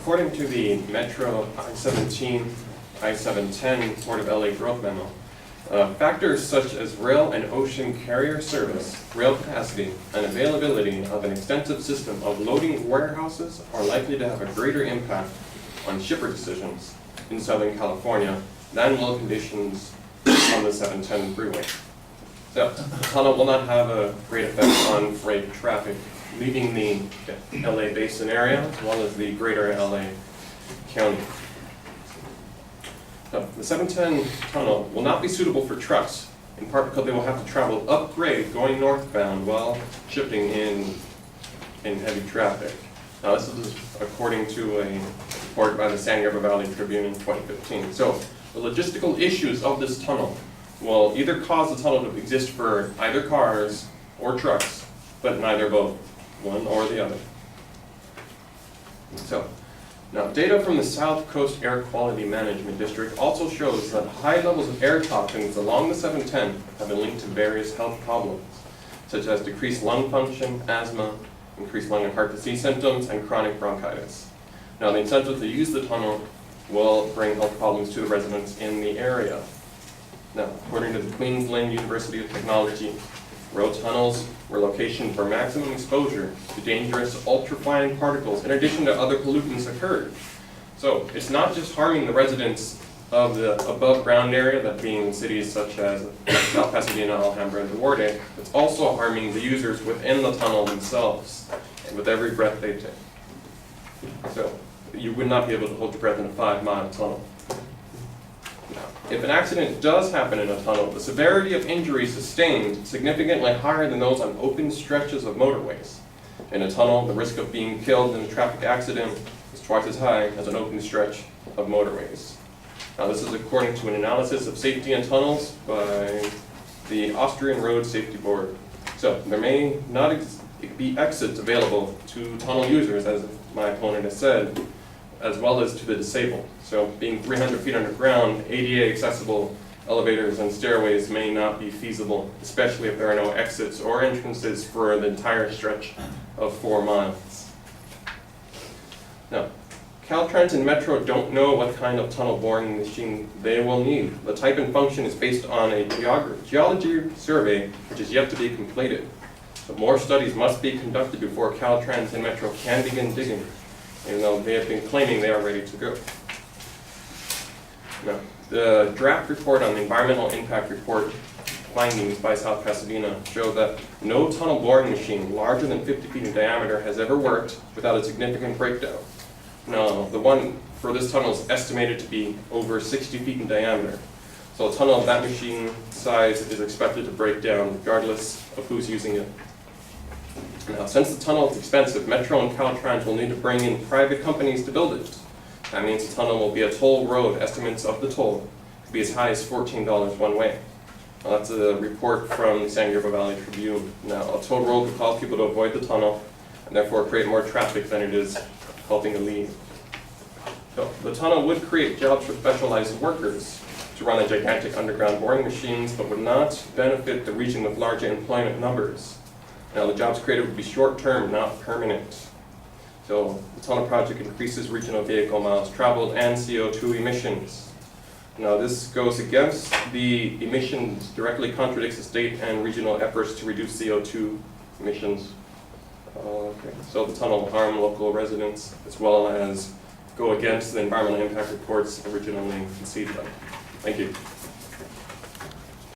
according to the Metro I-17, I-710 Port of LA growth memo, factors such as rail and ocean carrier service, rail capacity, and availability of an extensive system of loading warehouses are likely to have a greater impact on shipper decisions in Southern California than will conditions on the 710 freeway. So, the tunnel will not have a great effect on freight traffic leaving the LA Basin area as well as the greater LA County. So, the 710 tunnel will not be suitable for trucks, in part because they will have to travel upgrade going northbound while shifting in heavy traffic. Now, this is according to a report by the San Gabriel Valley Tribune in 2015. So, the logistical issues of this tunnel will either cause the tunnel to exist for either cars or trucks, but neither both, one or the other. So, now data from the South Coast Air Quality Management District also shows that high levels of air toxins along the 710 have been linked to various health problems, such as decreased lung function, asthma, increased lung and heart disease symptoms, and chronic bronchitis. Now, the incentive to use the tunnel will bring health problems to the residents in the area. Now, according to the Queensland University of Technology, road tunnels were locations where maximum exposure to dangerous ultrafine particles in addition to other pollutants occurred. So, it's not just harming the residents of the above ground area, that being cities such as South Pasadena, Alhambra, and Duarte, it's also harming the users within the tunnel themselves, and with every breath they take. So, you would not be able to hold your breath in a 5-mile tunnel. Now, if an accident does happen in a tunnel, the severity of injuries sustained is significantly higher than those on open stretches of motorways. In a tunnel, the risk of being killed in a traffic accident is twice as high as an open stretch of motorways. Now, this is according to an analysis of safety in tunnels by the Austrian Road Safety Board. So, there may not be exits available to tunnel users, as my opponent has said, as well as to the disabled. So, being 300 feet underground, ADA accessible elevators and stairways may not be feasible, especially if there are no exits or entrances for the entire stretch of 4 miles. Now, Caltrans and Metro don't know what kind of tunnel boring machine they will need. The type and function is based on a geology survey which is yet to be completed. But more studies must be conducted before Caltrans and Metro can begin digging, even though they have been claiming they are ready to go. Now, the draft report on the environmental impact report findings by South Pasadena show that no tunnel boring machine larger than 50 feet in diameter has ever worked without a significant breakdown. Now, the one for this tunnel is estimated to be over 60 feet in diameter. So a tunnel of that machine size is expected to break down regardless of who's using it. Now, since the tunnel is expensive, Metro and Caltrans will need to bring in private companies to build it. That means the tunnel will be a toll road. Estimates of the toll could be as high as $14 one way. Now, that's a report from the San Gabriel Valley Tribune. Now, a toll road could cause people to avoid the tunnel and therefore create more traffic than it is helping to leave. So, the tunnel would create jobs for specialized workers to run the gigantic underground boring machines, but would not benefit the region with large employment numbers. Now, the jobs created would be short-term, not permanent. So, the tunnel project increases regional vehicle miles traveled and CO2 emissions. Now, this goes against the emissions, directly contradicts the state and regional efforts to reduce CO2 emissions. Okay. So, the tunnel will harm local residents as well as go against the environmental impact reports originally conceived of. Thank you.